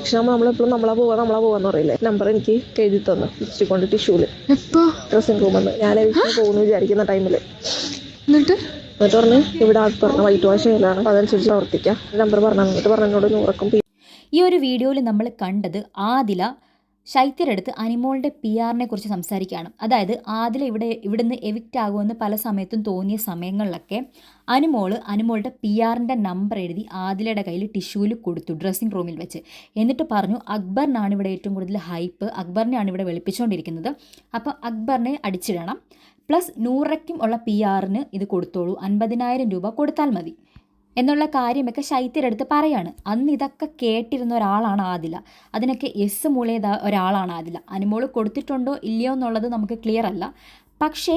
അക്ഷരമ്മ നമ്മളെപ്പോഴും നമ്മളാ പോവാന്ന് പറയില്ലേ, നമ്പർ എനിക്ക് എഴുതി തന്നു ഇച്ചിക്കൊണ്ട് ടിഷ്യൂല് ഡ്രസ്സിംഗ് റൂമെന്ന്. ഞാൻ എനിക്ക് പോകുന്നു വിചാരിക്കുന്ന ടൈമില് എന്നിട്ട് പറഞ്ഞ് ഇവിടെ പറഞ്ഞ വൈറ്റ് വാഷ് ചെയ്യലാണ്, അതനുസരിച്ച് പ്രവർത്തിക്കാം, നമ്പർ പറഞ്ഞിട്ട് പറഞ്ഞോട് നൂറക്കും. ഈ ഒരു വീഡിയോയിൽ നമ്മൾ കണ്ടത് ആദില ശൈത്യരടുത്ത് അനിമോളുടെ PR കുറിച്ച് സംസാരിക്കുകയാണ്. അതായത് ആദില ഇവിടുന്ന് എവിക്റ്റ് ആകുമെന്ന് പല സമയത്തും തോന്നിയ സമയങ്ങളിലൊക്കെ അനുമോളുടെ PR നമ്പർ എഴുതി ആദിലയുടെ കയ്യിൽ ടിഷ്യൂവിൽ കൊടുത്തു ഡ്രസ്സിംഗ് റൂമിൽ വെച്ച്. എന്നിട്ട് പറഞ്ഞു അക്ബറിനാണ് ഇവിടെ ഏറ്റവും കൂടുതൽ ഹൈപ്പ്, അക്ബറിനെയാണ് ഇവിടെ വെളുപ്പിച്ചുകൊണ്ടിരിക്കുന്നത്, അപ്പോൾ അക്ബറിനെ അടിച്ചിടണം, പ്ലസ് നൂറയ്ക്കും ഉള്ള PR ഇത് കൊടുത്തോളൂ, 50,000 രൂപ കൊടുത്താൽ മതി എന്നുള്ള കാര്യമൊക്കെ ശൈത്യരടുത്ത് പറയാണ്. അന്ന് ഇതൊക്കെ കേട്ടിരുന്ന ഒരാളാണ് ആദില, അതിനൊക്കെ എസ് മൂളിയ ഒരാളാണ് ആദില. അനുമോള് കൊടുത്തിട്ടുണ്ടോ ഇല്ലയോ എന്നുള്ളത് നമുക്ക് ക്ലിയർ അല്ല. പക്ഷേ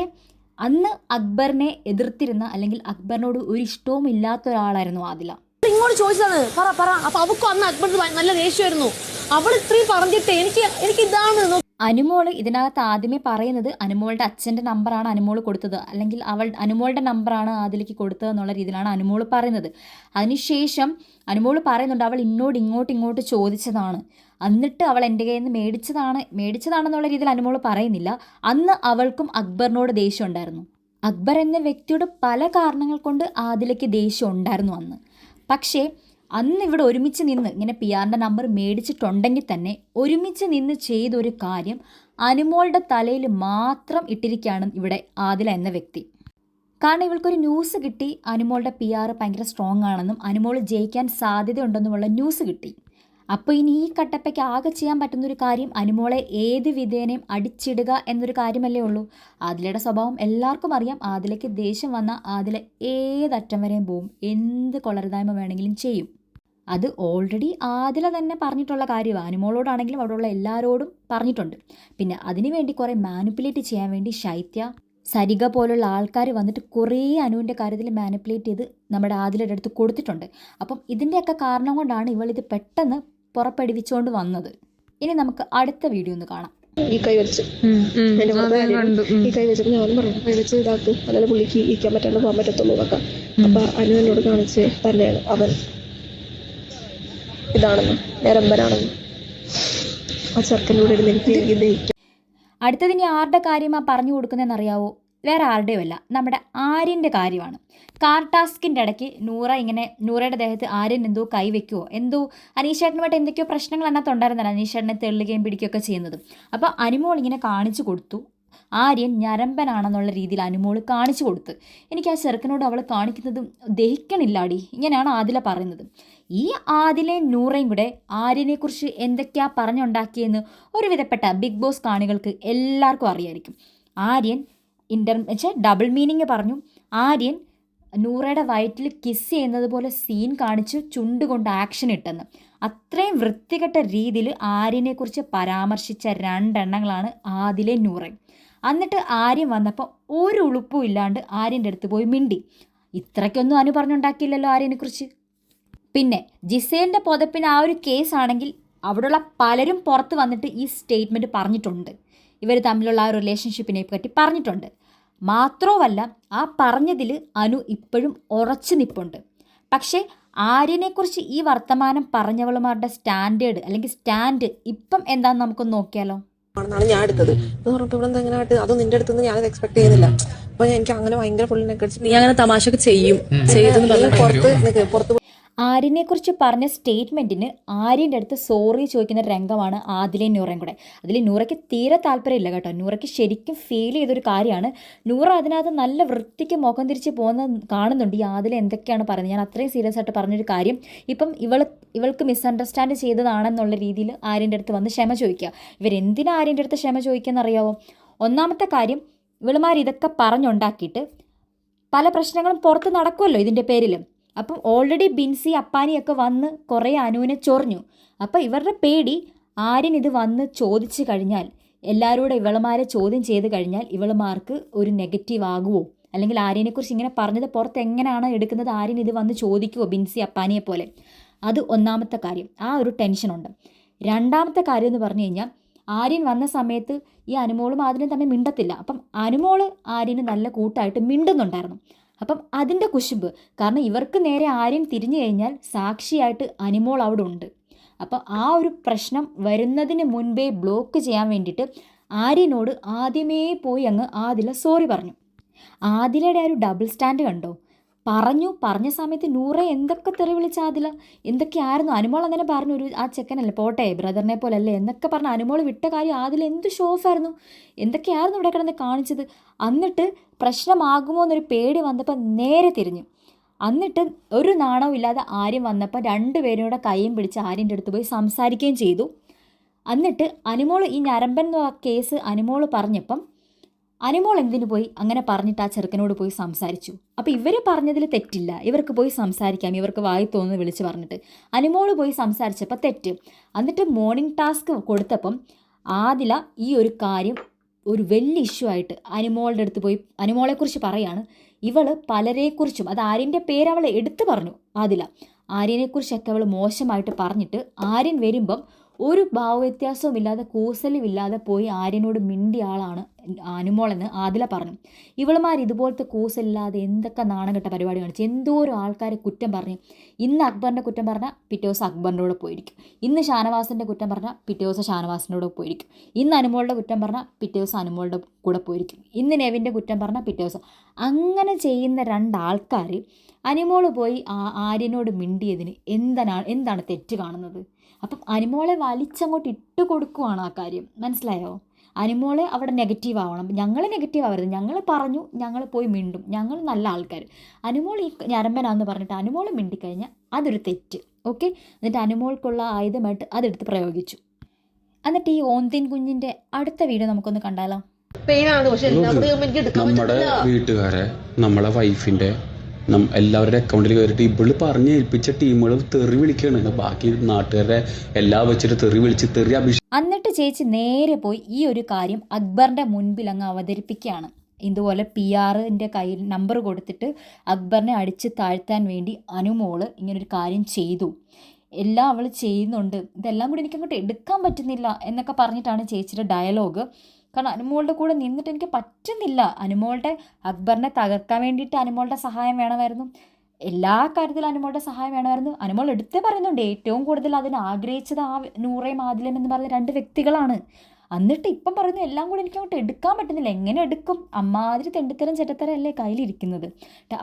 അന്ന് അക്ബറിനെ എതിർത്തിരുന്ന അല്ലെങ്കിൽ അക്ബറിനോട് ഒരു ഇഷ്ടവും ഇല്ലാത്ത ഒരാളായിരുന്നു ആദില. ഇങ്ങോട്ട് ചോദിച്ചതാണ് പറ. അപ്പൊ അവക്കും അന്ന് അക്ബറിന് നല്ല ദേഷ്യമായിരുന്നു. അവൾ ഇത്രയും പറഞ്ഞിട്ട് എനിക്ക് ഇതാണ്. അനുമോള് ഇതിനകത്ത് ആദ്യമേ പറയുന്നത് അനുമോളുടെ അച്ഛൻ്റെ നമ്പറാണ് അനുമോള് കൊടുത്തത്, അല്ലെങ്കിൽ അനുമോളുടെ നമ്പറാണ് ആദിലേക്ക് കൊടുത്തത് എന്നുള്ള രീതിയിലാണ് അനുമോള് പറയുന്നത്. അതിനുശേഷം അനുമോള് പറയുന്നുണ്ട് അവൾ ഇങ്ങോട്ട് ചോദിച്ചതാണ്, എന്നിട്ട് അവൾ എൻ്റെ കയ്യിൽ നിന്ന് മേടിച്ചതാണെന്നുള്ള രീതിയിൽ അനുമോള് പറയുന്നില്ല. അന്ന് അവൾക്കും അക്ബറിനോട് ദേഷ്യം ഉണ്ടായിരുന്നു. അക്ബർ എന്ന വ്യക്തിയോട് പല കാരണങ്ങൾ കൊണ്ട് ആദിലേക്ക് ദേഷ്യം ഉണ്ടായിരുന്നു അന്ന്. പക്ഷേ അന്ന് ഇവിടെ ഒരുമിച്ച് നിന്ന് ഇങ്ങനെ PR നമ്പർ മേടിച്ചിട്ടുണ്ടെങ്കിൽ തന്നെ ഒരുമിച്ച് നിന്ന് ചെയ്തൊരു കാര്യം അനുമോളുടെ തലയിൽ മാത്രം ഇട്ടിരിക്കുകയാണ് ഇവിടെ ആദില എന്ന വ്യക്തി. കാരണം ഇവൾക്കൊരു ന്യൂസ് കിട്ടി, അനുമോളുടെ PR ഭയങ്കര സ്ട്രോങ് ആണെന്നും അനുമോൾ ജയിക്കാൻ സാധ്യതയുണ്ടെന്നുമുള്ള ന്യൂസ് കിട്ടി. അപ്പോൾ ഇനി ഈ കട്ടപ്പയ്ക്ക് ആകെ ചെയ്യാൻ പറ്റുന്നൊരു കാര്യം അനുമോളെ ഏത് വിധേനയും അടിച്ചിടുക എന്നൊരു കാര്യമല്ലേ ഉള്ളൂ. ആദിലയുടെ സ്വഭാവം എല്ലാവർക്കും അറിയാം. ആദിലയ്ക്ക് ദേഷ്യം വന്നാൽ ആദില ഏതറ്റം വരെയും പോവും, എന്ത് കൊളരുതായ്മ വേണമെങ്കിലും ചെയ്യും. അത് ഓൾറെഡി ആദില തന്നെ പറഞ്ഞിട്ടുള്ള കാര്യമാണ്. അനുമോളോടാണെങ്കിലും അവിടെയുള്ള എല്ലാവരോടും പറഞ്ഞിട്ടുണ്ട്. പിന്നെ അതിനുവേണ്ടി കുറേ മാനിപ്പുലേറ്റ് ചെയ്യാൻ വേണ്ടി സരിക പോലുള്ള ആൾക്കാർ വന്നിട്ട് കുറേ അനുവിൻ്റെ കാര്യത്തിൽ മാനിപ്പുലേറ്റ് ചെയ്ത് നമ്മുടെ ആദിലയുടെ അടുത്ത് കൊടുത്തിട്ടുണ്ട്. അപ്പം ഇതിൻ്റെയൊക്കെ കാരണം കൊണ്ടാണ് ഇവളിത് പെട്ടെന്ന് പുറപ്പെടുവിച്ചുകൊണ്ട് വന്നത്. ഇനി നമുക്ക് അടുത്ത വീഡിയോ ഒന്ന് കാണാം. ഈ കൈ വെച്ച് ഞാനും പറഞ്ഞു കൈ വെച്ച് ഇതാക്ക്, അല്ലാതെ പുള്ളിക്ക് ഇരിക്കാൻ പറ്റാണ്ട് പോകാൻ പറ്റത്തുള്ളൂ എന്നൊക്കെ. അപ്പൊ അനു എന്നോട് കാണിച്ച് തന്നെയാണ് അവൻ ഇതാണെന്ന്, നിരമ്പനാണെന്ന്. ആ ചെറുക്കനോട് എനിക്ക് ദഹിക്കും. അടുത്തതിനി ആരുടെ കാര്യമാണ് പറഞ്ഞു കൊടുക്കുന്നതെന്ന് അറിയാവോ? വേറെ ആരുടെയും അല്ല, നമ്മുടെ ആര്യൻ്റെ കാര്യമാണ്. കാർ ടാസ്കിൻ്റെ ഇടയ്ക്ക് നൂറയുടെ ദേഹത്ത് ആര്യൻ എന്തോ കൈവയ്ക്കുമോ എന്തോ അനീഷേട്ടനുമായിട്ട് എന്തൊക്കെയോ പ്രശ്നങ്ങൾ അതിനകത്ത് ഉണ്ടായിരുന്നല്ലോ, അനീഷേട്ടനെ തെള്ളുകയും പിടിക്കുകയൊക്കെ ചെയ്യുന്നത്. അപ്പോൾ അനുമോൾ ഇങ്ങനെ കാണിച്ചു കൊടുത്തു, ആര്യൻ ഞരമ്പനാണെന്നുള്ള രീതിയിൽ അനുമോൾ കാണിച്ചു കൊടുത്ത്. എനിക്ക് ആ ചെറുക്കനോട് അവൾ കാണിക്കുന്നത് ദഹിക്കണില്ലാടി, ഇങ്ങനെയാണ് ആദില പറയുന്നത്. ഈ ആദിലയും നൂറയും കൂടെ ആര്യനെക്കുറിച്ച് എന്തൊക്കെയാണ് പറഞ്ഞുണ്ടാക്കിയെന്ന് ഒരുവിധപ്പെട്ട ബിഗ് ബോസ് കാണികൾക്ക് എല്ലാവർക്കും അറിയായിരിക്കും. ആര്യൻ ഡബിൾ മീനിങ് പറഞ്ഞു. ആര്യൻ നൂറയുടെ വയറ്റിൽ കിസ് ചെയ്യുന്നത് പോലെ സീൻ കാണിച്ച് ചുണ്ടുകൊണ്ട് ആക്ഷൻ ഇട്ടെന്ന്. അത്രയും വൃത്തികെട്ട രീതിയിൽ ആര്യനെക്കുറിച്ച് പരാമർശിച്ച 2 എണ്ണങ്ങളാണ് ആദിലയും നൂറയും. എന്നിട്ട് ആര്യൻ വന്നപ്പോൾ ഒരു ഉളുപ്പും ഇല്ലാണ്ട് ആര്യൻ്റെ അടുത്ത് പോയി മിണ്ടി. ഇത്രയ്ക്കൊന്നും അനു പറഞ്ഞുണ്ടാക്കിയില്ലല്ലോ ആര്യനെക്കുറിച്ച്. പിന്നെ ജിസേലിൻ്റെ പുതപ്പിന് ആ ഒരു കേസാണെങ്കിൽ അവിടെയുള്ള പലരും പുറത്ത് വന്നിട്ട് ഈ സ്റ്റേറ്റ്മെൻറ്റ് പറഞ്ഞിട്ടുണ്ട്. ഇവർ തമ്മിലുള്ള ആ റിലേഷൻഷിപ്പിനെ പറ്റി പറഞ്ഞിട്ടുണ്ട്. മാത്രവുമല്ല ആ പറഞ്ഞതിൽ അനു ഇപ്പോഴും ഉറച്ചു നിൽപ്പുണ്ട്. പക്ഷേ ആര്യനെക്കുറിച്ച് ഈ വർത്തമാനം പറഞ്ഞവളുമാരുടെ സ്റ്റാൻഡ് ഇപ്പം എന്താണെന്ന് നമുക്കൊന്ന് നോക്കിയാലോ. ആണെന്നാണ് ഞാൻ എടുത്തത്. എന്ന് പറഞ്ഞപ്പോൾ ഇവിടെ എന്തെങ്ങനെ അതും നിന്റെ അടുത്ത് ഞാനത് എക്സ്പെക്ട് ചെയ്യുന്നില്ല. അപ്പൊ എനിക്ക് അങ്ങനെ ഭയങ്കര ഫുൾ നെഗറ്റീവ്. നീ അങ്ങനെ തമാശക്ക് ചെയ്യും പുറത്ത് ആര്യനെക്കുറിച്ച് പറഞ്ഞ സ്റ്റേറ്റ്മെൻറ്റിന് ആര്യൻ്റെ അടുത്ത് സോറി ചോദിക്കുന്ന രംഗമാണ് ആദിലയും നൂറയും കൂടെ. അതിൽ നൂറയ്ക്ക് തീരെ താല്പര്യമില്ല കേട്ടോ. നൂറയ്ക്ക് ശരിക്കും ഫീൽ ചെയ്തൊരു കാര്യമാണ്. നൂറ അതിനകത്ത് നല്ല വൃത്തിക്ക് മുഖം തിരിച്ച് പോകുന്ന കാണുന്നുണ്ട്. ഈ ആദില എന്തൊക്കെയാണ് പറയുന്നത്, ഞാൻ അത്രയും സീരിയസ് ആയിട്ട് പറഞ്ഞൊരു കാര്യം ഇപ്പം ഇവൾക്ക് മിസ്അണ്ടർസ്റ്റാൻഡ് ചെയ്തതാണെന്നുള്ള രീതിയിൽ ആര്യൻ്റെ അടുത്ത് വന്ന് ക്ഷമ ചോദിക്കുക. ഇവരെന്തിനാ ആര്യൻ്റെ അടുത്ത് ക്ഷമ ചോദിക്കുകയെന്നറിയാവോ? ഒന്നാമത്തെ കാര്യം, ഇവളുമാർ ഇതൊക്കെ പറഞ്ഞുണ്ടാക്കിയിട്ട് പല പ്രശ്നങ്ങളും പുറത്ത് നടക്കുമല്ലോ ഇതിൻ്റെ പേരിൽ. അപ്പം ഓൾറെഡി ബിൻസി അപ്പാനിയൊക്കെ വന്ന് കുറേ അനുവിനെ ചൊറിഞ്ഞു. അപ്പോൾ ഇവരുടെ പേടി ആര്യൻ ഇത് വന്ന് ചോദിച്ചു കഴിഞ്ഞാൽ, എല്ലാവരോടും ഇവളുമാരെ ചോദ്യം ചെയ്ത് കഴിഞ്ഞാൽ ഇവളുമാർക്ക് ഒരു നെഗറ്റീവ് ആകുമോ, അല്ലെങ്കിൽ ആര്യനെക്കുറിച്ച് ഇങ്ങനെ പറഞ്ഞത് പുറത്ത് എങ്ങനെയാണ് എടുക്കുന്നത്, ആര്യൻ ഇത് വന്ന് ചോദിക്കുമോ ബിൻസി അപ്പാനിയെ പോലെ. അത് ഒന്നാമത്തെ കാര്യം, ആ ഒരു ടെൻഷനുണ്ട്. രണ്ടാമത്തെ കാര്യം എന്ന് പറഞ്ഞു കഴിഞ്ഞാൽ, ആര്യൻ വന്ന സമയത്ത് ഈ അനുമോളും ആര്യനും തമ്മിൽ മിണ്ടത്തില്ല. അപ്പം അനുമോൾ ആര്യന് നല്ല കൂട്ടായിട്ട് മിണ്ടുന്നുണ്ടായിരുന്നു. അപ്പം അതിൻ്റെ കുശുമ്പ്, കാരണം ഇവർക്ക് നേരെ ആര്യൻ തിരിഞ്ഞു കഴിഞ്ഞാൽ സാക്ഷിയായിട്ട് അനുമോൾ അവിടെ ഉണ്ട്. അപ്പോൾ ആ ഒരു പ്രശ്നം വരുന്നതിന് മുൻപേ ബ്ലോക്ക് ചെയ്യാൻ വേണ്ടിയിട്ട് ആര്യനോട് ആദ്യമേ പോയി അങ്ങ് ആദില സോറി പറഞ്ഞു. ആദിലയുടെ ആ ഒരു ഡബിൾ സ്റ്റാൻഡ് കണ്ടോ? പറഞ്ഞ സമയത്ത് നൂറെ എന്തൊക്കെ തെറി വിളിച്ച ആദില, എന്തൊക്കെയായിരുന്നു. അനുമോൾ അങ്ങനെ പറഞ്ഞു, ഒരു ആ ചെക്കനല്ലേ പോട്ടെ ബ്രദറിനെ പോലല്ലേ എന്നൊക്കെ പറഞ്ഞ് അനുമോൾ വിട്ട കാര്യം ആദില എന്ത് ഷോ ഓഫായിരുന്നു, എന്തൊക്കെയായിരുന്നു ഇവിടെ കിടന്ന് കാണിച്ചത്. എന്നിട്ട് പ്രശ്നമാകുമോ എന്നൊരു പേടി വന്നപ്പോൾ നേരെ തിരിഞ്ഞു. എന്നിട്ട് ഒരു നാണവും ഇല്ലാതെ ആര്യൻ വന്നപ്പോൾ രണ്ടുപേരും കൂടെ കൈയും പിടിച്ച് ആര്യൻ്റെ അടുത്ത് പോയി സംസാരിക്കുകയും ചെയ്തു. എന്നിട്ട് അനുമോൾ ഈ ഞരമ്പൻ കേസ് അനുമോൾ പറഞ്ഞപ്പം അനുമോൾ എന്തിനു പോയി അങ്ങനെ പറഞ്ഞിട്ട് ആ ചെറുക്കനോട് പോയി സംസാരിച്ചു. അപ്പോൾ ഇവർ പറഞ്ഞതിൽ തെറ്റില്ല, ഇവർക്ക് പോയി സംസാരിക്കാം, ഇവർക്ക് വായി തോന്നുന്നു വിളിച്ച് പറഞ്ഞിട്ട് അനുമോൾ പോയി സംസാരിച്ചപ്പോൾ തെറ്റ്. എന്നിട്ട് മോർണിംഗ് ടാസ്ക് കൊടുത്തപ്പം ആദില ഈ ഒരു കാര്യം ഒരു വലിയ ഇഷ്യൂ ആയിട്ട് അനുമോളുടെ അടുത്ത് പോയി അനുമോളെക്കുറിച്ച് പറയാണ്. ഇവൾ പലരെക്കുറിച്ചും, അത് ആര്യൻ്റെ പേര് അവൾ എടുത്തു പറഞ്ഞു ആദില, ആര്യനെക്കുറിച്ചൊക്കെ അവൾ മോശമായിട്ട് പറഞ്ഞിട്ട് ആര്യൻ വരുമ്പം ഒരു ഭാവവ്യത്യാസവും ഇല്ലാതെ കൂസലുമില്ലാതെ പോയി ആര്യനോട് മിണ്ടിയ ആളാണ് അനുമോളെന്ന് ആദില പറഞ്ഞു. ഇവളുമാർ ഇതുപോലത്തെ കൂസലില്ലാതെ എന്തൊക്കെ നാണംകെട്ട പരിപാടി കാണിച്ചു, എന്തോരോ ആൾക്കാരെ കുറ്റം പറഞ്ഞു. ഇന്ന് അക്ബറിൻ്റെ കുറ്റം പറഞ്ഞാൽ പിറ്റേ ദിവസം അക്ബറിൻ്റെ കൂടെ പോയിരിക്കും, ഇന്ന് ഷാനവാസിൻ്റെ കുറ്റം പറഞ്ഞാൽ പിറ്റേ ദിവസം ഷാനവാസിൻ്റെ കൂടെ പോയിരിക്കും, ഇന്ന് അനുമോളുടെ കുറ്റം പറഞ്ഞാൽ പിറ്റേ ദിവസം അനുമോളുടെ കൂടെ പോയിരിക്കും, ഇന്ന് നെവിൻ്റെ കുറ്റം പറഞ്ഞാൽ പിറ്റേ ദിവസം. അങ്ങനെ ചെയ്യുന്ന രണ്ടാൾക്കാർ അനുമോൾ പോയി ആര്യനോട് മിണ്ടിയതിന് എന്താണ് തെറ്റ് കാണുന്നത്? അപ്പം അനുമോളെ വലിച്ചങ്ങോട്ട് ഇട്ട് കൊടുക്കുവാണ് ആ കാര്യം, മനസ്സിലായോ? അനുമോളെ അവിടെ നെഗറ്റീവ് ആവണം, ഞങ്ങൾ നെഗറ്റീവ് ആവരുത്, ഞങ്ങൾ പറഞ്ഞു, ഞങ്ങൾ പോയി മിണ്ടും, ഞങ്ങൾ നല്ല ആൾക്കാർ. അനുമോൾ ഈ ഞരമ്പനാന്ന് പറഞ്ഞിട്ട് അനുമോൾ മിണ്ടിക്കഴിഞ്ഞാൽ അതൊരു തെറ്റ്, ഓക്കെ? എന്നിട്ട് അനുമോൾക്കുള്ള ആയുധമായിട്ട് അതെടുത്ത് പ്രയോഗിച്ചു. എന്നിട്ട് ഈ ഓന്തിൻ കുഞ്ഞിൻ്റെ അടുത്ത വീഡിയോ നമുക്കൊന്ന് കണ്ടാലോ? നമ്മുടെ വീട്ടുകാരെ, നമ്മളെ വൈഫിന്റെ എല്ലാവരുടെ അക്കൗണ്ടിൽ കയറിയിട്ട് ഇവള് പറഞ്ഞ് ഏൽപ്പിച്ച ടീമുകൾ തെറി വിളിക്കുകയാണ്. ബാക്കി നാട്ടുകാരെ എല്ലാം വെച്ചിട്ട് തെറി വിളിച്ച് തെറി എന്നിട്ട് ചേച്ചി നേരെ പോയി ഈ ഒരു കാര്യം അക്ബറിന്റെ മുൻപിൽ അങ്ങ് അവതരിപ്പിക്കുകയാണ്. ഇതുപോലെ PR-ന്റെ കയ്യിൽ നമ്പർ കൊടുത്തിട്ട് അക്ബറിനെ അടിച്ച് താഴ്ത്താൻ വേണ്ടി അനുമോള് ഇങ്ങനൊരു കാര്യം ചെയ്തു, എല്ലാം അവൾ ചെയ്യുന്നുണ്ട്, ഇതെല്ലാം കൂടി എനിക്കങ്ങോട്ട് എടുക്കാൻ പറ്റുന്നില്ല എന്നൊക്കെ പറഞ്ഞിട്ടാണ് ചേച്ചിയുടെ ഡയലോഗ്. കാരണം അനുമോളുടെ കൂടെ നിന്നിട്ട് എനിക്ക് പറ്റുന്നില്ല. അനുമോളുടെ അക്ബറിനെ തകർക്കാൻ വേണ്ടിയിട്ട് അനുമോളുടെ സഹായം വേണമായിരുന്നു, എല്ലാ കാര്യത്തിലും അനുമോളുടെ സഹായം വേണമായിരുന്നു. അനുമോൾ എടുത്തേ പറയുന്നുണ്ട് ഏറ്റവും കൂടുതൽ അതിന് ആഗ്രഹിച്ചത് ആ നൂറേയും ആദിലും എന്ന് പറഞ്ഞ 2 വ്യക്തികളാണ്. എന്നിട്ട് ഇപ്പം പറയുന്നു എല്ലാം കൂടി എനിക്ക് അങ്ങോട്ട് എടുക്കാൻ പറ്റുന്നില്ല. എങ്ങനെ എടുക്കും? അമ്മാതിരി തെണ്ടിത്തരം ചെറ്റത്തരം അല്ലേ കയ്യിലിരിക്കുന്നത്.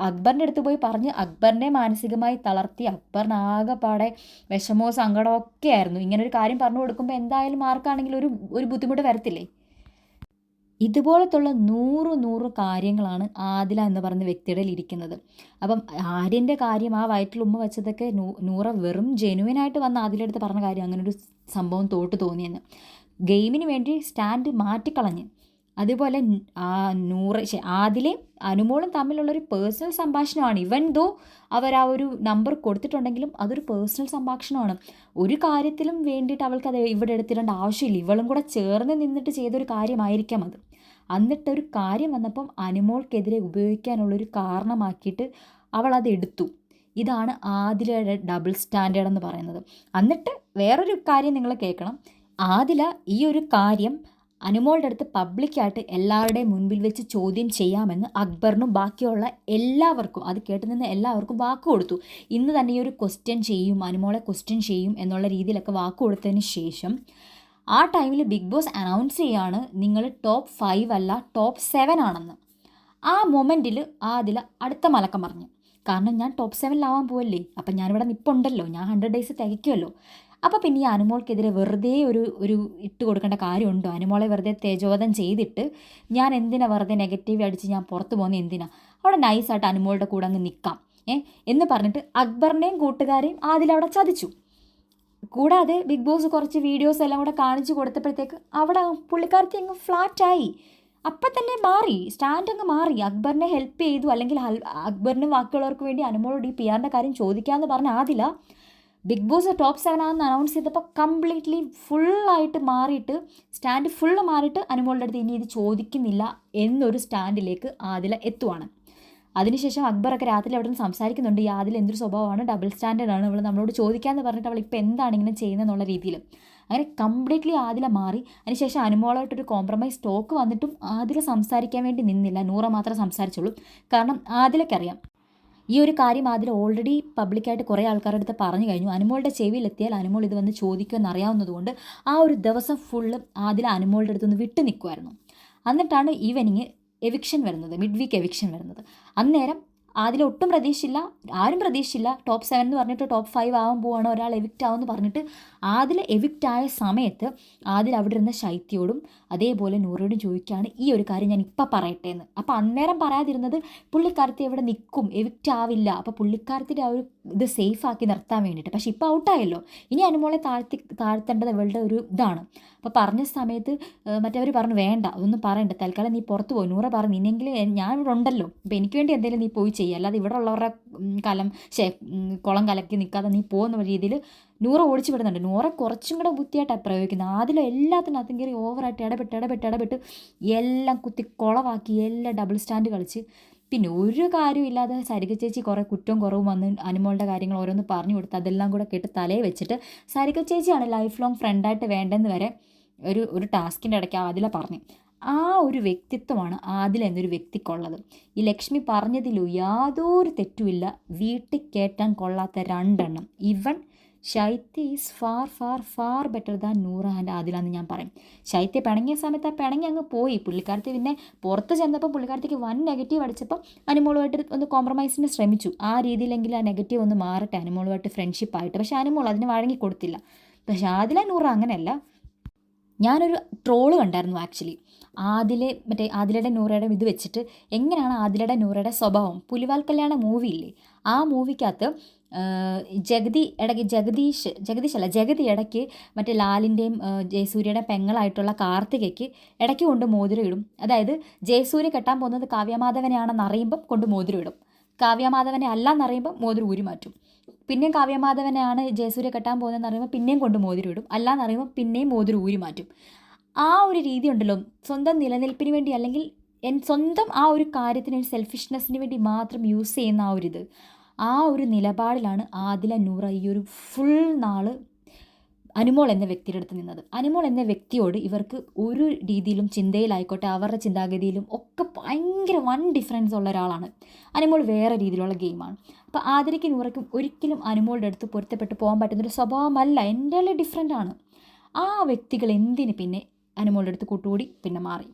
അക്ബറിൻ്റെ അടുത്ത് പോയി പറഞ്ഞ് അക്ബറിനെ മാനസികമായി തളർത്തി അക്ബറിനാകെപ്പാടെ വിഷമവും സങ്കടവും ഒക്കെ ആയിരുന്നു. ഇങ്ങനൊരു കാര്യം പറഞ്ഞു കൊടുക്കുമ്പോൾ എന്തായാലും ആർക്കാണെങ്കിലും ഒരു ബുദ്ധിമുട്ട് വരത്തില്ലേ? ഇതുപോലത്തുള്ള 100 കാര്യങ്ങളാണ് ആദില എന്ന് പറയുന്ന വ്യക്തിയുടെ ഇരിക്കുന്നത്. അപ്പം ആര്യൻ്റെ കാര്യം, ആ വയറ്റിൽ ഉമ്മ വെച്ചതൊക്കെ നൂറ വെറും ജെനുവിനായിട്ട് വന്ന് ആദിലെടുത്ത് പറഞ്ഞ കാര്യം, അങ്ങനൊരു സംഭവം തോന്നിയെന്ന്. ഗെയിമിന് വേണ്ടി സ്റ്റാൻഡ് മാറ്റിക്കളഞ്ഞ്. അതുപോലെ ആദിലയും അനുമോളും തമ്മിലുള്ളൊരു പേഴ്സണൽ സംഭാഷണമാണ്. ഇവൻ ദോ അവർ ആ ഒരു നമ്പർ കൊടുത്തിട്ടുണ്ടെങ്കിലും അതൊരു പേഴ്സണൽ സംഭാഷണമാണ്. ഒരു കാര്യത്തിലും വേണ്ടിയിട്ട് അവൾക്ക് അത് ഇവിടെ എടുത്തിടേണ്ട ആവശ്യമില്ല. ഇവളും കൂടെ ചേർന്ന് നിന്നിട്ട് ചെയ്തൊരു കാര്യമായിരിക്കാം അത്. എന്നിട്ടൊരു കാര്യം വന്നപ്പം അനുമോൾക്കെതിരെ ഉപയോഗിക്കാനുള്ളൊരു കാരണമാക്കിയിട്ട് അവൾ അത് എടുത്തു. ഇതാണ് ആദിലയുടെ ഡബിൾ സ്റ്റാൻഡേർഡ് എന്ന് പറയുന്നത്. എന്നിട്ട് വേറൊരു കാര്യം നിങ്ങൾ കേൾക്കണം. ആദില ഈ ഒരു കാര്യം അനുമോളുടെ അടുത്ത് പബ്ലിക്കായിട്ട് എല്ലാവരുടെയും മുൻപിൽ വെച്ച് ചോദ്യം ചെയ്യാമെന്ന് അക്ബറിനും ബാക്കിയുള്ള എല്ലാവർക്കും, അത് കേട്ട് നിന്ന് എല്ലാവർക്കും വാക്ക് കൊടുത്തു. ഇന്ന് തന്നെ ഈ ഒരു ക്വസ്റ്റ്യൻ ചെയ്യും, അനുമോളെ ക്വസ്റ്റ്യൻ ചെയ്യും എന്നുള്ള രീതിയിലൊക്കെ വാക്ക് കൊടുത്തതിന് ശേഷം ആ ടൈമിൽ ബിഗ് ബോസ് അനൗൺസ് ചെയ്യാണ് നിങ്ങൾ ടോപ്പ് 5 അല്ല ടോപ്പ് 7 ആണെന്ന്. ആ മൊമെൻറ്റിൽ ആദില അടുത്ത മലക്കം പറഞ്ഞു. കാരണം ഞാൻ ടോപ്പ് 7-ലാവാൻ പോവല്ലേ, അപ്പം ഞാനിവിടെ നിൽപ്പുണ്ടല്ലോ, ഞാൻ 100 ഡേയ്സ് തികയ്ക്കുമല്ലോ. അപ്പോൾ പിന്നെ ഈ അനുമോൾക്കെതിരെ വെറുതെ ഒരു ഇട്ട് കൊടുക്കേണ്ട കാര്യമുണ്ടോ? അനുമോളെ വെറുതെ തേജോവധം ചെയ്തിട്ട് ഞാൻ എന്തിനാ വെറുതെ നെഗറ്റീവ് അടിച്ച് ഞാൻ പുറത്ത് പോകുന്നത് എന്തിനാ? അവിടെ നൈസായിട്ട് അനുമോളുടെ കൂടെ അങ്ങ് നിൽക്കാം എന്ന് പറഞ്ഞിട്ട് അക്ബറിനെയും കൂട്ടുകാരെയും ആദിലവിടെ ചതിച്ചു. കൂടാതെ ബിഗ് ബോസ് കുറച്ച് വീഡിയോസ് എല്ലാം കൂടെ കാണിച്ചു കൊടുത്തപ്പോഴത്തേക്ക് അവിടെ പുള്ളിക്കാരത്തി അങ്ങ് ഫ്ലാറ്റായി. അപ്പം തന്നെ മാറി, സ്റ്റാൻഡ് അങ്ങ് മാറി. അക്ബറിനെ ഹെൽപ്പ് ചെയ്തു, അല്ലെങ്കിൽ അക്ബറിനും ബാക്കിയുള്ളവർക്ക് വേണ്ടി അനുമോളോട് ഈ PR-ൻ്റെ കാര്യം ചോദിക്കാമെന്ന് പറഞ്ഞ ആദില ബിഗ് ബോസ് ടോപ്പ് 7 ആണെന്ന് അനൗൺസ് ചെയ്തപ്പോൾ കംപ്ലീറ്റ്ലി ഫുള്ളായിട്ട് മാറിയിട്ട്, സ്റ്റാൻഡ് ഫുള്ള് മാറിയിട്ട് അനുമോളുടെ അടുത്ത് ഇനി ഇത് ചോദിക്കുന്നില്ല എന്നൊരു സ്റ്റാൻഡിലേക്ക് ആദില എത്തുവാണ്. അതിനുശേഷം അക്ബറൊക്കെ രാത്രി അവിടെ നിന്ന് സംസാരിക്കുന്നുണ്ട്, ഈ ആദില എന്തൊരു സ്വഭാവമാണ്, ഡബിൾ സ്റ്റാൻഡേർഡാണ്, അവൾ നമ്മളോട് ചോദിക്കാമെന്ന് പറഞ്ഞിട്ട് അവൾ ഇപ്പോൾ എന്താണ് ഇങ്ങനെ ചെയ്യുന്നതെന്നുള്ള രീതിയിൽ അങ്ങനെ കംപ്ലീറ്റ്ലി ആദില മാറി. അതിനുശേഷം അനുമോളായിട്ടൊരു കോംപ്രമൈസ് ടോക്ക് വന്നിട്ടും ആദില സംസാരിക്കാൻ വേണ്ടി നിന്നില്ല, നൂറ മാത്രമേ സംസാരിച്ചുള്ളൂ. കാരണം ആദിലക്കറിയാം ഈ ഒരു കാര്യം ആദില ഓൾറെഡി പബ്ലിക്കായിട്ട് കുറേ ആൾക്കാരുടെ അടുത്ത് പറഞ്ഞു കഴിഞ്ഞു. അനുമോളുടെ ചെവിയിലെത്തിയാൽ അനുമോൾ ഇത് വന്ന് ചോദിക്കുമെന്ന് അറിയാവുന്നതുകൊണ്ട് ആ ഒരു ദിവസം ഫുള്ള് ആദില അനുമോളുടെ അടുത്തുനിന്ന് വിട്ടു നിൽക്കുമായിരുന്നു. എന്നിട്ടാണ് ഈവനിങ് എവിക്ഷൻ വരുന്നത്, മിഡ് വീക്ക് എവിക്ഷൻ വരുന്നത്. അന്നേരം ആദില ഒട്ടും പ്രതീക്ഷിച്ചില്ല, ആരും പ്രതീക്ഷിച്ചില്ല. ടോപ്പ് 7 എന്ന് പറഞ്ഞിട്ട് ടോപ്പ് 5 ആവാൻ പോവാണ്, ഒരാൾ എവിക്റ്റ് ആവുമെന്ന് പറഞ്ഞിട്ട് ആദില എവിക്റ്റ് ആയ സമയത്ത് ആദില അവിടെ ഇരുന്ന ശൈത്യയോടും അതേപോലെ നൂറയോടും ചോദിക്കുകയാണ് ഈ ഒരു കാര്യം ഞാൻ ഇപ്പം പറയട്ടെ എന്ന്. അപ്പോൾ അന്നേരം പറയാതിരുന്നത് പുള്ളിക്കാരത്തി എവിടെ നിൽക്കും, എവിക്റ്റ് ആവില്ല. അപ്പോൾ പുള്ളിക്കാരത്തിൻ്റെ ആ ഒരു ഇത് സേഫാക്കി നിർത്താൻ വേണ്ടിയിട്ട്. പക്ഷേ ഇപ്പോൾ ഔട്ടായല്ലോ, ഇനി അനുമോളെ താഴ്ത്തേണ്ടത് ഇവളുടെ ഒരു ഇതാണ്. അപ്പോൾ പറഞ്ഞ സമയത്ത് മറ്റവർ പറഞ്ഞു വേണ്ട അതൊന്നും പറയണ്ട, തൽക്കാലം നീ പുറത്ത് പോയി. നൂറ പറഞ്ഞു ഇനിയെങ്കിലും ഞാൻ ഇവിടെ ഉണ്ടല്ലോ, അപ്പോൾ എനിക്ക് വേണ്ടി എന്തെങ്കിലും നീ പോയി ചെയ്യുക, അല്ലാതെ ഇവിടെ ഉള്ളവരുടെ കുളം കലക്കി നിൽക്കാതെ നീ പോകുന്ന രീതിയിൽ നൂറ ഓടിച്ചു വിടുന്നുണ്ട്. നൂറ കുറച്ചും കൂടെ ബുദ്ധിയായിട്ടാണ് പ്രയോഗിക്കുന്നത്. ആദില എല്ലാത്തിനകത്തും കയറി ഓവറായിട്ട് ഇടപെട്ട് എല്ലാം കുത്തി കുളവാക്കി, എല്ലാം ഡബിൾ സ്റ്റാൻഡ് കളിച്ച്. പിന്നെ ഒരു കാര്യമില്ലാതെ സരിക ചേച്ചി കുറേ കുറ്റവും കുറവും വന്ന് അനുമോളുടെ കാര്യങ്ങൾ ഓരോന്ന് പറഞ്ഞു കൊടുത്ത് അതെല്ലാം കൂടെ കേട്ട് തലയിൽ വെച്ചിട്ട് സരിക ചേച്ചിയാണ് ലൈഫ് ലോങ് ഫ്രണ്ടായിട്ട് വേണ്ടെന്ന് വരെ ഒരു ടാസ്കിൻ്റെ ഇടയ്ക്ക് ആദില പറഞ്ഞു. ആ ഒരു വ്യക്തിത്വമാണ് ആദില എന്നൊരു വ്യക്തിക്കുള്ളത്. ഈ ലക്ഷ്മി പറഞ്ഞതിലോ യാതൊരു തെറ്റുമില്ല. വീട്ടിൽ കയറ്റാൻ കൊള്ളാത്ത 2 എണ്ണം. Even Shaitya is far better than Noora and Adila എന്ന് ഞാൻ പറയും. ശൈത്യ പിണങ്ങിയ സമയത്ത് ആ പിണങ്ങി അങ്ങ് പോയി. പുള്ളിക്കാരത്തി പിന്നെ പുറത്ത് ചെന്നപ്പോൾ പുള്ളിക്കാരത്തിക്ക് 1 നെഗറ്റീവ് അടിച്ചപ്പോൾ അനുമോളുമായിട്ട് ഒന്ന് കോംപ്രമൈസിന് ശ്രമിച്ചു. ആ രീതിയിലെങ്കിൽ ആ നെഗറ്റീവ് ഒന്ന് മാറട്ടെ അനുമോളുമായിട്ട് ഫ്രണ്ട്ഷിപ്പായിട്ട്. പക്ഷേ അനുമോൾ അതിന് വഴങ്ങി കൊടുത്തില്ല. പക്ഷേ ആദില നൂറ അങ്ങനെയല്ല. ഞാനൊരു ട്രോള് കണ്ടായിരുന്നു ആക്ച്വലി. ആദിലയുടെ നൂറയുടെ ഇത് വെച്ചിട്ട് എങ്ങനെയാണ് ആദിലയുടെ നൂറയുടെ സ്വഭാവം. പുലിവാൽ കല്യാണ മൂവിയില്ലേ, ആ മൂവിക്കകത്ത് ജഗതി ഇടയ്ക്ക് മറ്റേ ലാലിൻ്റെയും ജയസൂര്യയുടെ പെങ്ങളായിട്ടുള്ള കാർത്തികയ്ക്ക് ഇടയ്ക്ക് കൊണ്ട് മോതിരം ഇടും. അതായത് ജയസൂര്യ കെട്ടാൻ പോകുന്നത് കാവ്യമാധവനെയാണെന്ന് അറിയുമ്പം കൊണ്ട് മോതിരം ഇടും, കാവ്യമാധവനെ അല്ലാന്നറിയുമ്പം മോതിരം ഊരി മാറ്റും. പിന്നെയും കാവ്യമാധവനെയാണ് ജയസൂര്യ കെട്ടാൻ പോകുന്നതെന്ന് അറിയുമ്പോൾ പിന്നെയും കൊണ്ട് മോതിരം ഇടും, അല്ലാന്നറിയുമ്പോൾ പിന്നെയും മോതിരം ഊരി മാറ്റും. ആ ഒരു രീതി ഉണ്ടല്ലോ, സ്വന്തം നിലനിൽപ്പിന് വേണ്ടി അല്ലെങ്കിൽ സ്വന്തം ആ ഒരു കാര്യത്തിന് ഒരു സെൽഫിഷ്നെസ്സിന് വേണ്ടി മാത്രം യൂസ് ചെയ്യുന്ന ആ ഒരു നിലപാടിലാണ് ആദില നൂറ ഈ ഒരു ഫുൾ നാൾ അനുമോൾ എന്ന വ്യക്തിയുടെ അടുത്ത് നിന്നത്. അനുമോൾ എന്ന വ്യക്തിയോട് ഇവർക്ക് ഒരു രീതിയിലും ചിന്തയിലായിക്കോട്ടെ അവരുടെ ചിന്താഗതിയിലും ഒക്കെ ഭയങ്കര 1 ഡിഫറൻസ് ഉള്ള ഒരാളാണ്. അനുമോൾ വേറെ രീതിയിലുള്ള ഗെയിമാണ്. അപ്പോൾ ആദിലയ്ക്കും നൂറയ്ക്കും ഒരിക്കലും അനുമോളുടെ അടുത്ത് പൊരുത്തപ്പെട്ട് പോകാൻ പറ്റുന്നൊരു സ്വഭാവമല്ല, എൻ്റെ ഡിഫറെൻ്റ് ആണ്. ആ വ്യക്തികൾ എന്തിന് പിന്നെ അനുമോളുടെ അടുത്ത് കൂട്ടുകൂടി മാറി.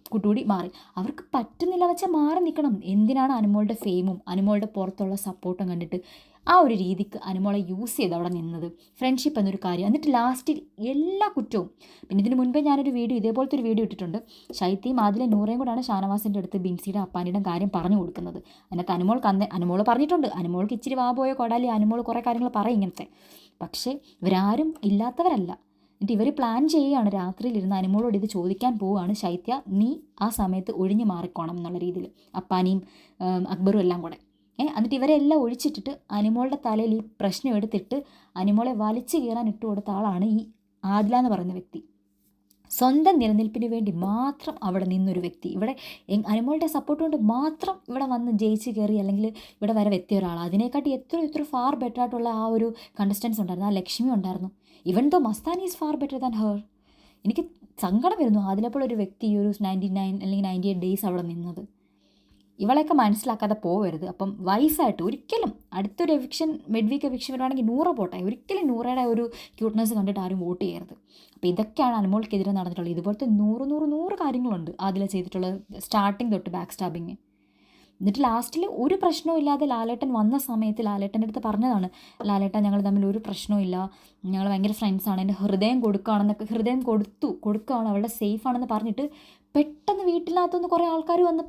അവർക്ക് പറ്റുന്നില്ല വെച്ചാൽ മാറി നിൽക്കണം. എന്തിനാണ് അനുമോളുടെ ഫെയിമും അനുമോളുടെ പുറത്തുള്ള സപ്പോർട്ടും കണ്ടിട്ട് ആ ഒരു രീതിക്ക് അനുമോളെ യൂസ് ചെയ്ത് അവിടെ നിന്നത്. ഫ്രണ്ട്ഷിപ്പ് എന്നൊരു കാര്യം. എന്നിട്ട് ലാസ്റ്റിൽ എല്ലാ കുറ്റവും. പിന്നെ ഇതിന് മുൻപേ ഞാനൊരു വീഡിയോ ഇതേപോലത്തെ ഒരു വീഡിയോ ഇട്ടിട്ടുണ്ട്. ശൈത്യയും ആദില നൂറയും കൂടാണ് ഷാനവാസിൻ്റെ അടുത്ത് ബിൻസിയുടെ അപ്പാനിയുടെ കാര്യം പറഞ്ഞു കൊടുക്കുന്നത്. അതിനകത്ത് അനുമോൾ പറഞ്ഞിട്ടുണ്ട്. അനുമോൾക്ക് ഇച്ചിരി പോയ കൊടാലി അനുമോൾ കുറേ കാര്യങ്ങൾ പറയും ഇങ്ങനത്തെ. പക്ഷേ ഇവരാരും ഇല്ലാത്തവരല്ല. എന്നിട്ട് ഇവർ പ്ലാൻ ചെയ്യുകയാണ്, രാത്രിയിലിരുന്ന് അനുമോളോട് ഇത് ചോദിക്കാൻ പോവുകയാണ്, ശൈത്യ നീ ആ സമയത്ത് ഒഴിഞ്ഞു മാറിക്കോണം എന്നുള്ള രീതിയിൽ, അപ്പാനിയും അക്ബറും എല്ലാം കൂടെ. എന്നിട്ട് ഇവരെല്ലാം ഒഴിച്ചിട്ടിട്ട് അനുമോളുടെ തലയിൽ ഈ പ്രശ്നം എടുത്തിട്ട് അനുമോളെ വലിച്ചു കീറാൻ ഇട്ട് കൊടുത്ത ആളാണ് ഈ ആദില എന്ന് പറയുന്ന വ്യക്തി. സ്വന്തം നിലനിൽപ്പിന് വേണ്ടി മാത്രം അവിടെ നിന്നൊരു വ്യക്തി. ഇവിടെ അനുമോളുടെ സപ്പോർട്ട് കൊണ്ട് മാത്രം ഇവിടെ വന്ന് ജയിച്ച് കയറി അല്ലെങ്കിൽ ഇവിടെ വരെ എത്തിയ ഒരാളാണ്. അതിനെക്കാട്ടി എത്ര ഫാർ ബെറ്റർ ആയിട്ടുള്ള ആ ഒരു കണ്ടസ്റ്റൻസ് ഉണ്ടായിരുന്നു. ആ ലക്ഷ്മി ഉണ്ടായിരുന്നു. Even though Mastani is far better than her. എനിക്ക് സങ്കടം വരുന്നു ആദിലപ്പോൾ ഒരു വ്യക്തി ഈ ഒരു 99 അല്ലെങ്കിൽ 98 ഡേയ്സ് അവിടെ നിന്നത്. ഇവളെയൊക്കെ മനസ്സിലാക്കാതെ പോവരുത്. അപ്പം വൈഫായിട്ട് ഒരിക്കലും അടുത്തൊരു മിഡ് വീക്ക് എവിക്ഷൻ വരുവാണെങ്കിൽ നൂറ പോട്ടെ, ഒരിക്കലും നൂറയുടെ ഒരു ക്യൂട്ട്നെസ് കണ്ടിട്ട് ആരും വോട്ട് ചെയ്യരുത്. അപ്പോൾ ഇതൊക്കെയാണ് അനുമോൾക്കെതിരെ നടന്നിട്ടുള്ളത്. ഇതുപോലത്തെ 100 കാര്യങ്ങളുണ്ട് ആദില ചെയ്തിട്ടുള്ളത്, സ്റ്റാർട്ടിങ് തൊട്ട് ബാക്ക് സ്റ്റാബിങ്. എന്നിട്ട് ലാസ്റ്റിൽ ഒരു പ്രശ്നവും ഇല്ലാതെ ലാലേട്ടൻ വന്ന സമയത്ത് ലാലേട്ടൻ്റെ അടുത്ത് പറഞ്ഞതാണ്, ലാലേട്ടൻ ഞങ്ങൾ തമ്മിൽ ഒരു പ്രശ്നവും, ഞങ്ങൾ ഭയങ്കര ഫ്രണ്ട്സാണ്, എൻ്റെ ഹൃദയം കൊടുക്കുകയാണ്, അവളുടെ സേഫാണെന്ന് പറഞ്ഞിട്ട് പെട്ടെന്ന് വീട്ടിനകത്തുനിന്ന് കുറേ ആൾക്കാർ വന്ന്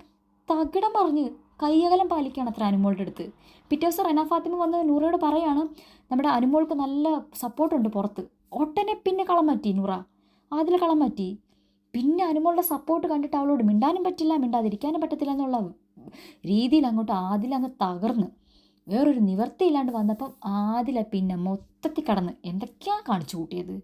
തകിടം പറഞ്ഞ് കയ്യകലം പാലിക്കുകയാണ് അത്ര അനുമോളുടെ അടുത്ത്. പിറ്റേ ദിവസം റെന ഫാത്തിമ വന്ന് നൂറയോട് പറയാണ് നമ്മുടെ അനുമോൾക്ക് നല്ല സപ്പോർട്ടുണ്ട് പുറത്ത്. ഒട്ടനെ പിന്നെ കളം മാറ്റി നൂറ, ആദില കളം മാറ്റി. പിന്നെ അനുമോളുടെ സപ്പോർട്ട് കണ്ടിട്ട് അവളോട് മിണ്ടാനും പറ്റില്ല, മിണ്ടാതിരിക്കാനും പറ്റത്തില്ല എന്നുള്ള രീതിയിൽ അങ്ങോട്ട് ആദില അങ്ങ് തകർന്ന് വേറൊരു നിവർത്തിയില്ലാണ്ട് വന്നപ്പം ആദില പിന്നെ മൊത്തത്തിൽ കടന്ന് എന്തൊക്കെയാണ് കാണിച്ചു കൂട്ടിയത്.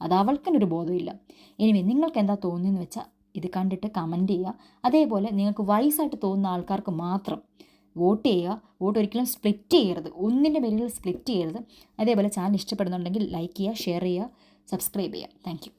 അത് അവൾക്കൊരു ബോധമില്ല. ഇനി നിങ്ങൾക്ക് എന്താ തോന്നുന്നതെന്ന് വെച്ചാൽ ഇത് കണ്ടിട്ട് കമൻറ്റ് ചെയ്യുക. അതേപോലെ നിങ്ങൾക്ക് വയസ്സായിട്ട് തോന്നുന്ന ആൾക്കാർക്ക് മാത്രം വോട്ട് ചെയ്യുക. വോട്ട് ഒരിക്കലും സ്പ്ലിറ്റ് ചെയ്യരുത്, ഒന്നിൻ്റെ പേരിൽ സ്പ്ലിറ്റ് ചെയ്യരുത്. അതേപോലെ ചാനൽ ഇഷ്ടപ്പെടുന്നുണ്ടെങ്കിൽ ലൈക്ക് ചെയ്യുക, ഷെയർ ചെയ്യുക, സബ്സ്ക്രൈബ് ചെയ്യുക. Thank you.